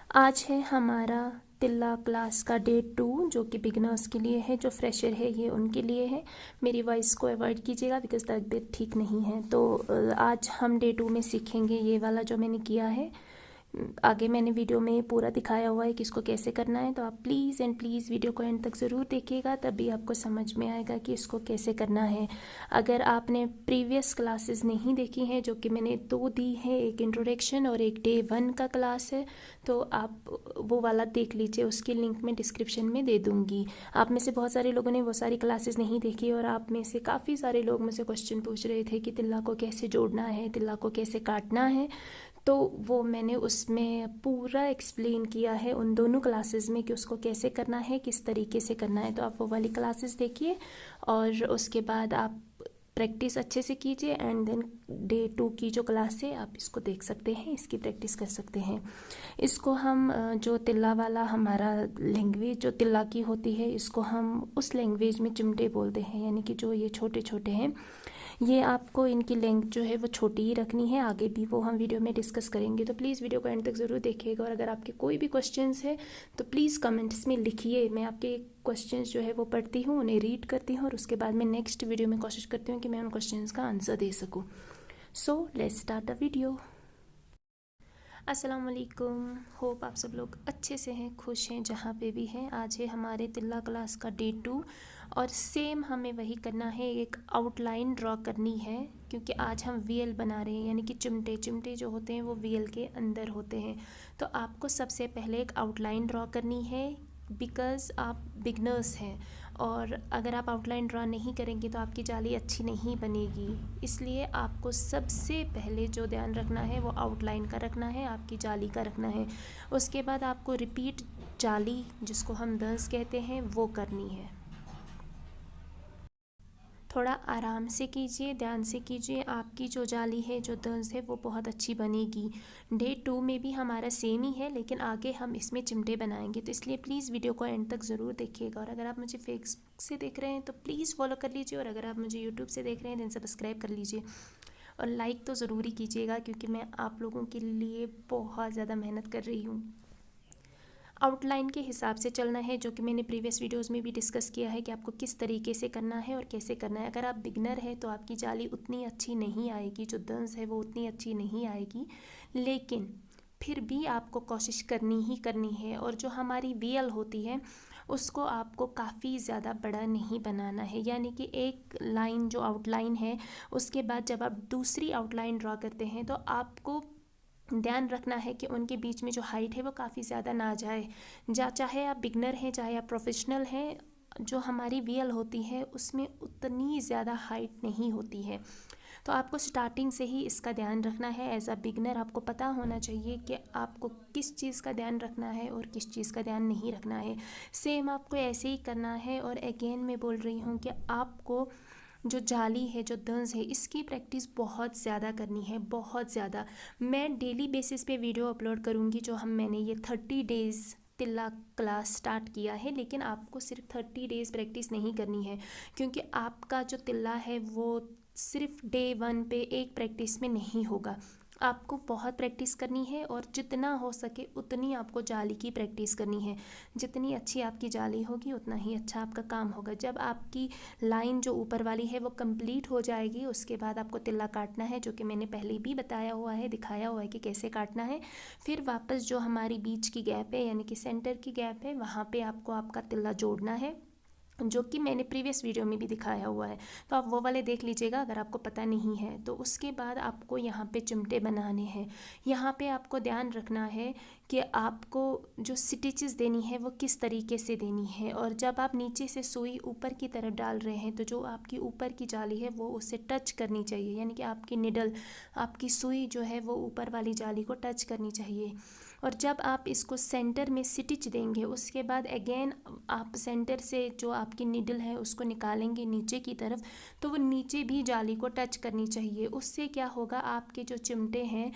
आज है हमारा तिल्ला क्लास का डे 2 जो कि बिगनर्स के लिए है। जो फ्रेशर है ये उनके लिए है। मेरी वॉइस को अवॉइड कीजिएगा बिकॉज तबीयत ठीक नहीं है। तो आज हम डे 2 में सीखेंगे ये वाला जो मैंने किया है। आगे मैंने वीडियो में पूरा दिखाया हुआ है कि इसको कैसे करना है, तो आप प्लीज़ एंड प्लीज़ वीडियो को एंड तक ज़रूर देखिएगा, तभी आपको समझ में आएगा कि इसको कैसे करना है। अगर आपने प्रीवियस क्लासेस नहीं देखी हैं, जो कि मैंने 2 दी है, एक इंट्रोडक्शन और एक डे 1 का क्लास है, तो आप वो वाला देख लीजिए। उसकी लिंक मैं डिस्क्रिप्शन में दे दूँगी। आप में से बहुत सारे लोगों ने वो सारी क्लासेस नहीं देखी और आप में से काफ़ी सारे लोग मुझसे क्वेश्चन पूछ रहे थे कि तिल्ला को कैसे जोड़ना है, तिल्ला को कैसे काटना है। तो वो मैंने उसमें पूरा एक्सप्लेन किया है उन दोनों क्लासेस में कि उसको कैसे करना है, किस तरीके से करना है। तो आप वो वाली क्लासेस देखिए और उसके बाद आप प्रैक्टिस अच्छे से कीजिए एंड देन डे 2 की जो क्लास है आप इसको देख सकते हैं, इसकी प्रैक्टिस कर सकते हैं। इसको हम जो तिल्ला वाला हमारा लैंग्वेज जो तिल्ला की होती है, इसको हम उस लैंग्वेज में चिमटे बोलते हैं, यानी कि जो ये छोटे छोटे हैं। ये आपको इनकी लेंथ जो है वो छोटी ही रखनी है। आगे भी वो हम वीडियो में डिस्कस करेंगे, तो प्लीज़ वीडियो को एंड तक ज़रूर देखिएगा। और अगर आपके कोई भी क्वेश्चंस है तो प्लीज़ कमेंट्स में लिखिए। मैं आपके क्वेश्चंस जो है वो पढ़ती हूँ, उन्हें रीड करती हूँ और उसके बाद मैं नेक्स्ट वीडियो में कोशिश करती हूँ कि मैं उन क्वेश्चंस का आंसर दे सकूँ। So let's start the video. अस्सलाम वालेकुम। होप आप सब लोग अच्छे से हैं, खुश हैं, जहाँ पे भी हैं। आज है हमारे तिल्ला क्लास का डे 2 और सेम हमें वही करना है। एक आउटलाइन ड्रॉ करनी है क्योंकि आज हम वीएल बना रहे हैं, यानी कि चिमटे चिमटे जो होते हैं वो वीएल के अंदर होते हैं। तो आपको सबसे पहले एक आउटलाइन ड्रॉ करनी है बिकॉज़ आप बिगनर्स हैं और अगर आप आउटलाइन ड्रा नहीं करेंगे तो आपकी जाली अच्छी नहीं बनेगी। इसलिए आपको सबसे पहले जो ध्यान रखना है वो आउटलाइन का रखना है, आपकी जाली का रखना है। उसके बाद आपको रिपीट जाली, जिसको हम दंस कहते हैं, वो करनी है। थोड़ा आराम से कीजिए, ध्यान से कीजिए। आपकी जो जाली है, जो दंस है, वो बहुत अच्छी बनेगी। डे 2 में भी हमारा सेम ही है, लेकिन आगे हम इसमें चिमटे बनाएंगे, तो इसलिए प्लीज़ वीडियो को एंड तक ज़रूर देखिएगा। और अगर आप मुझे फेसबुक से देख रहे हैं तो प्लीज़ फॉलो कर लीजिए, और अगर आप मुझे यूट्यूब से देख रहे हैं तो सब्सक्राइब कर लीजिए और लाइक तो ज़रूर ही कीजिएगा क्योंकि मैं आप लोगों के लिए बहुत ज़्यादा मेहनत कर रही हूँ। आउटलाइन के हिसाब से चलना है, जो कि मैंने प्रीवियस वीडियोस में भी डिस्कस किया है कि आपको किस तरीके से करना है और कैसे करना है। अगर आप बिगनर है तो आपकी जाली उतनी अच्छी नहीं आएगी, जो दंस है वो उतनी अच्छी नहीं आएगी, लेकिन फिर भी आपको कोशिश करनी ही करनी है। और जो हमारी वीएल होती है उसको आपको काफ़ी ज़्यादा बड़ा नहीं बनाना है, यानी कि एक लाइन जो आउटलाइन है उसके बाद जब आप दूसरी आउटलाइन ड्रॉ करते हैं तो आपको ध्यान रखना है कि उनके बीच में जो हाइट है वो काफ़ी ज़्यादा ना जाए। चाहे आप बिगनर हैं चाहे आप प्रोफेशनल हैं, जो हमारी वीएल होती है उसमें उतनी ज़्यादा हाइट नहीं होती है। तो आपको स्टार्टिंग से ही इसका ध्यान रखना है। एज अ बिगनर आपको पता होना चाहिए कि आपको किस चीज़ का ध्यान रखना है और किस चीज़ का ध्यान नहीं रखना है। सेम आपको ऐसे ही करना है। और अगेन मैं बोल रही हूँ कि आपको जो जाली है, जो दंस है, इसकी प्रैक्टिस बहुत ज़्यादा करनी है, बहुत ज़्यादा। मैं डेली बेसिस पे वीडियो अपलोड करूँगी। जो मैंने ये 30 डेज़ तिल्ला क्लास स्टार्ट किया है, लेकिन आपको सिर्फ 30 डेज़ प्रैक्टिस नहीं करनी है क्योंकि आपका जो तिल्ला है वो सिर्फ डे 1 पे एक प्रैक्टिस में नहीं होगा। आपको बहुत प्रैक्टिस करनी है और जितना हो सके उतनी आपको जाली की प्रैक्टिस करनी है। जितनी अच्छी आपकी जाली होगी उतना ही अच्छा आपका काम होगा। जब आपकी लाइन जो ऊपर वाली है वो कंप्लीट हो जाएगी, उसके बाद आपको तिल्ला काटना है, जो कि मैंने पहले भी बताया हुआ है, दिखाया हुआ है कि कैसे काटना है। फिर वापस जो हमारी बीच की गैप है, यानी कि सेंटर की गैप है, वहाँ पे आपको आपका तिल्ला जोड़ना है, जो कि मैंने प्रीवियस वीडियो में भी दिखाया हुआ है। तो आप वो वाले देख लीजिएगा अगर आपको पता नहीं है तो। उसके बाद आपको यहाँ पे चिमटे बनाने हैं। यहाँ पे आपको ध्यान रखना है कि आपको जो स्टिचेस देनी है वो किस तरीके से देनी है। और जब आप नीचे से सुई ऊपर की तरफ डाल रहे हैं तो जो आपकी ऊपर की जाली है वो उससे टच करनी चाहिए, यानी कि आपकी निडल, आपकी सुई जो है वो ऊपर वाली जाली को टच करनी चाहिए। और जब आप इसको सेंटर में स्टिच देंगे उसके बाद अगेन आप सेंटर से जो आपकी निडल है उसको निकालेंगे नीचे की तरफ, तो वो नीचे भी जाली को टच करनी चाहिए। उससे क्या होगा, आपके जो चिमटे हैं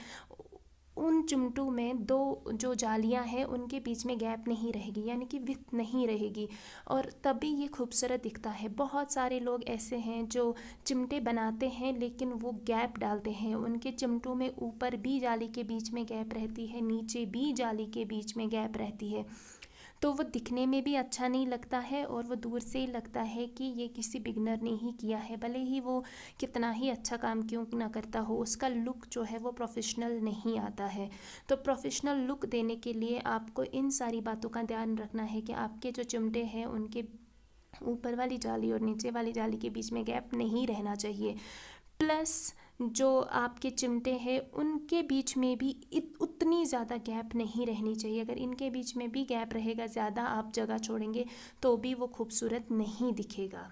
उन चिमटों में दो जो जालियां हैं उनके बीच में गैप नहीं रहेगी, यानी कि विड्थ नहीं रहेगी, और तभी ये खूबसूरत दिखता है। बहुत सारे लोग ऐसे हैं जो चिमटे बनाते हैं लेकिन वो गैप डालते हैं, उनके चिमटों में ऊपर भी जाली के बीच में गैप रहती है, नीचे भी जाली के बीच में गैप रहती है, तो वो दिखने में भी अच्छा नहीं लगता है और वो दूर से ही लगता है कि ये किसी बिगनर ने ही किया है, भले ही वो कितना ही अच्छा काम क्यों ना करता हो, उसका लुक जो है वो प्रोफेशनल नहीं आता है। तो प्रोफेशनल लुक देने के लिए आपको इन सारी बातों का ध्यान रखना है कि आपके जो चिमटे हैं उनके ऊपर वाली जाली और नीचे वाली जाली के बीच में गैप नहीं रहना चाहिए। प्लस जो आपके चिमटे हैं उनके बीच में भी उतनी ज़्यादा गैप नहीं रहनी चाहिए। अगर इनके बीच में भी गैप रहेगा, ज़्यादा आप जगह छोड़ेंगे तो भी वो खूबसूरत नहीं दिखेगा।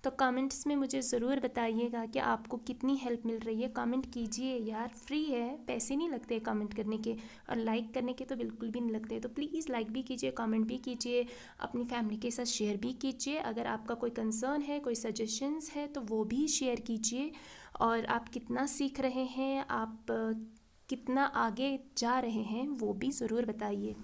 तो कमेंट्स में मुझे ज़रूर बताइएगा कि आपको कितनी हेल्प मिल रही है। कमेंट कीजिए यार, फ्री है, पैसे नहीं लगते कमेंट करने के, और लाइक करने के तो बिल्कुल भी नहीं लगते। तो प्लीज़ लाइक भी कीजिए, कमेंट भी कीजिए, अपनी फैमिली के साथ शेयर भी कीजिए। अगर आपका कोई कंसर्न है, कोई सजेशंस है तो वो भी शेयर कीजिए। और आप कितना सीख रहे हैं, आप कितना आगे जा रहे हैं, वो भी ज़रूर बताइए।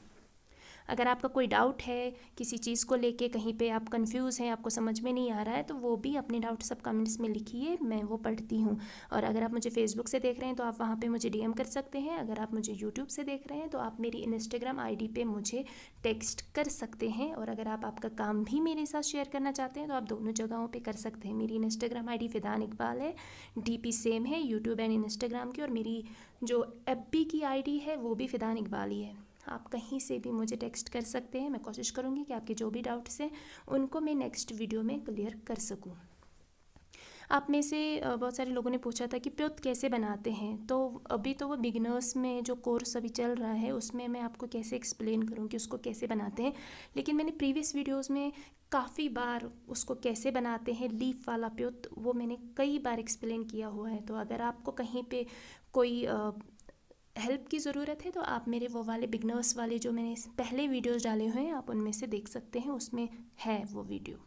अगर आपका कोई डाउट है किसी चीज़ को लेके, कहीं पे आप कंफ्यूज हैं, आपको समझ में नहीं आ रहा है, तो वो भी अपने डाउट सब कमेंट्स में लिखिए, मैं वो पढ़ती हूँ। और अगर आप मुझे फेसबुक से देख रहे हैं तो आप वहाँ पे मुझे डीएम कर सकते हैं। अगर आप मुझे यूट्यूब से देख रहे हैं तो आप मेरी इंस्टाग्राम आईडी पे मुझे टेक्स्ट कर सकते हैं। और अगर आप आपका काम भी मेरे साथ शेयर करना चाहते हैं तो आप दोनों जगहों पर कर सकते हैं। मेरी इंस्टाग्राम आई डी फ़िदान इकबाल है, DP सेम है यूट्यूब एंड इंस्टाग्राम की, और मेरी जो FB की ID है वो भी फ़िदान इकबाल ही है। आप कहीं से भी मुझे टेक्स्ट कर सकते हैं। मैं कोशिश करूँगी कि आपके जो भी डाउट्स हैं उनको मैं नेक्स्ट वीडियो में क्लियर कर सकूँ। आप में से बहुत सारे लोगों ने पूछा था कि प्योत कैसे बनाते हैं, तो अभी तो वो बिगिनर्स में जो कोर्स अभी चल रहा है उसमें मैं आपको कैसे एक्सप्लेन करूँ कि उसको कैसे बनाते हैं, लेकिन मैंने प्रीवियस वीडियोज़ में काफ़ी बार उसको कैसे बनाते हैं लीफ वाला प्योत, वो मैंने कई बार एक्सप्लेन किया हुआ है। तो अगर आपको कहीं पे कोई हेल्प की ज़रूरत है तो आप मेरे वो वाले बिगनर्स वाले जो मैंने पहले वीडियोस डाले हुए हैं आप उनमें से देख सकते हैं, उसमें है वो वीडियो।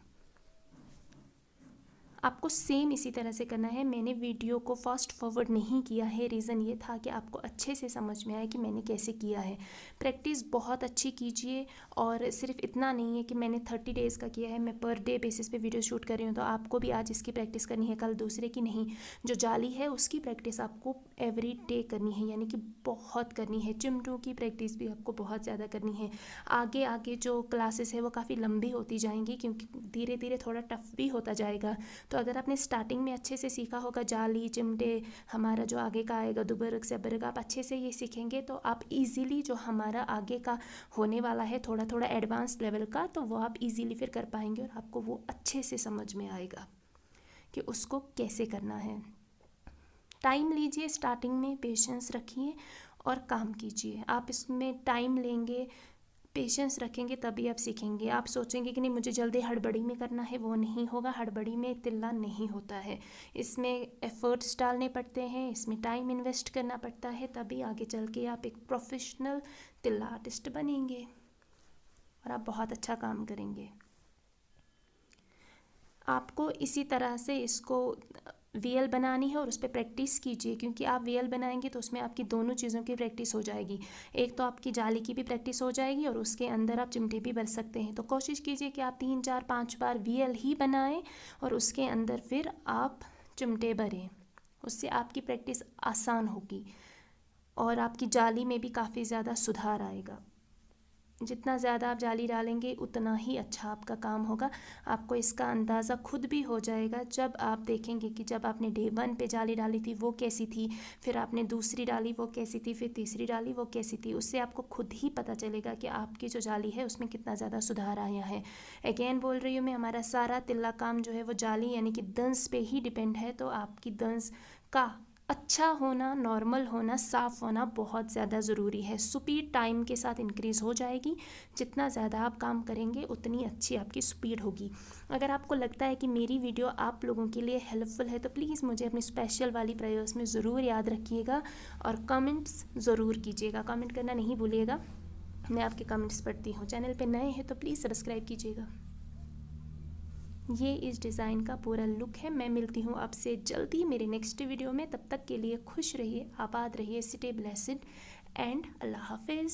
आपको सेम इसी तरह से करना है। मैंने वीडियो को फास्ट फॉरवर्ड नहीं किया है, रीज़न ये था कि आपको अच्छे से समझ में आए कि मैंने कैसे किया है। प्रैक्टिस बहुत अच्छी कीजिए, और सिर्फ इतना नहीं है कि मैंने 30 डेज़ का किया है, मैं पर डे बेसिस पे वीडियो शूट कर रही हूँ, तो आपको भी आज इसकी प्रैक्टिस करनी है, कल दूसरे की नहीं। जो जाली है उसकी प्रैक्टिस आपको एवरी डे करनी है, यानी कि बहुत करनी है। चिमटों की प्रैक्टिस भी आपको बहुत ज़्यादा करनी है। आगे आगे जो क्लासेस है वो काफ़ी लंबी होती जाएंगी, क्योंकि धीरे धीरे थोड़ा टफ भी होता जाएगा। तो अगर आपने स्टार्टिंग में अच्छे से सीखा होगा जाली चिमटे, हमारा जो आगे का आएगा दुबरक सब्रक, आप अच्छे से ये सीखेंगे तो आप इजीली जो हमारा आगे का होने वाला है थोड़ा थोड़ा एडवांस लेवल का, तो वो आप इजीली फिर कर पाएंगे और आपको वो अच्छे से समझ में आएगा कि उसको कैसे करना है। टाइम लीजिए, स्टार्टिंग में पेशेंस रखिए और काम कीजिए। आप इसमें टाइम लेंगे, पेशेंस रखेंगे तभी आप सीखेंगे। आप सोचेंगे कि नहीं मुझे जल्दी हड़बड़ी में करना है, वो नहीं होगा। हड़बड़ी में तिल्ला नहीं होता है, इसमें एफर्ट्स डालने पड़ते हैं, इसमें टाइम इन्वेस्ट करना पड़ता है, तभी आगे चल के आप एक प्रोफेशनल तिल्ला आर्टिस्ट बनेंगे और आप बहुत अच्छा काम करेंगे। आपको इसी तरह से इसको VL बनानी है और उस पर प्रैक्टिस कीजिए, क्योंकि आप VL बनाएंगे तो उसमें आपकी दोनों चीज़ों की प्रैक्टिस हो जाएगी। एक तो आपकी जाली की भी प्रैक्टिस हो जाएगी और उसके अंदर आप चिमटे भी भर सकते हैं। तो कोशिश कीजिए कि आप 3 4 5 बार VL ही बनाएं और उसके अंदर फिर आप चिमटे भरें, उससे आपकी प्रैक्टिस आसान होगी और आपकी जाली में भी काफ़ी ज़्यादा सुधार आएगा। जितना ज़्यादा आप जाली डालेंगे उतना ही अच्छा आपका काम होगा। आपको इसका अंदाज़ा खुद भी हो जाएगा जब आप देखेंगे कि जब आपने डे 1 पे जाली डाली थी वो कैसी थी, फिर आपने दूसरी डाली वो कैसी थी, फिर तीसरी डाली वो कैसी थी। उससे आपको खुद ही पता चलेगा कि आपकी जो जाली है उसमें कितना ज़्यादा सुधार आया है। अगेन बोल रही हूँ मैं, हमारा सारा तिल्ला काम जो है वो जाली यानी कि दंस पे ही डिपेंड है। तो आपकी दंस का अच्छा होना, नॉर्मल होना, साफ़ होना बहुत ज़्यादा ज़रूरी है। स्पीड टाइम के साथ इंक्रीज़ हो जाएगी, जितना ज़्यादा आप काम करेंगे उतनी अच्छी आपकी स्पीड होगी। अगर आपको लगता है कि मेरी वीडियो आप लोगों के लिए हेल्पफुल है तो प्लीज़ मुझे अपनी स्पेशल वाली प्रेयर्स में ज़रूर याद रखिएगा और कमेंट्स ज़रूर कीजिएगा। कमेंट करना नहीं भूलिएगा, मैं आपके कमेंट्स पढ़ती हूँ। चैनल पर नए हैं तो प्लीज़ सब्सक्राइब कीजिएगा। ये इस डिज़ाइन का पूरा लुक है। मैं मिलती हूँ आपसे जल्दी मेरे नेक्स्ट वीडियो में। तब तक के लिए खुश रहिए, आबाद रहिए, स्टे ब्लेस्ड एंड अल्लाह हाफिज़।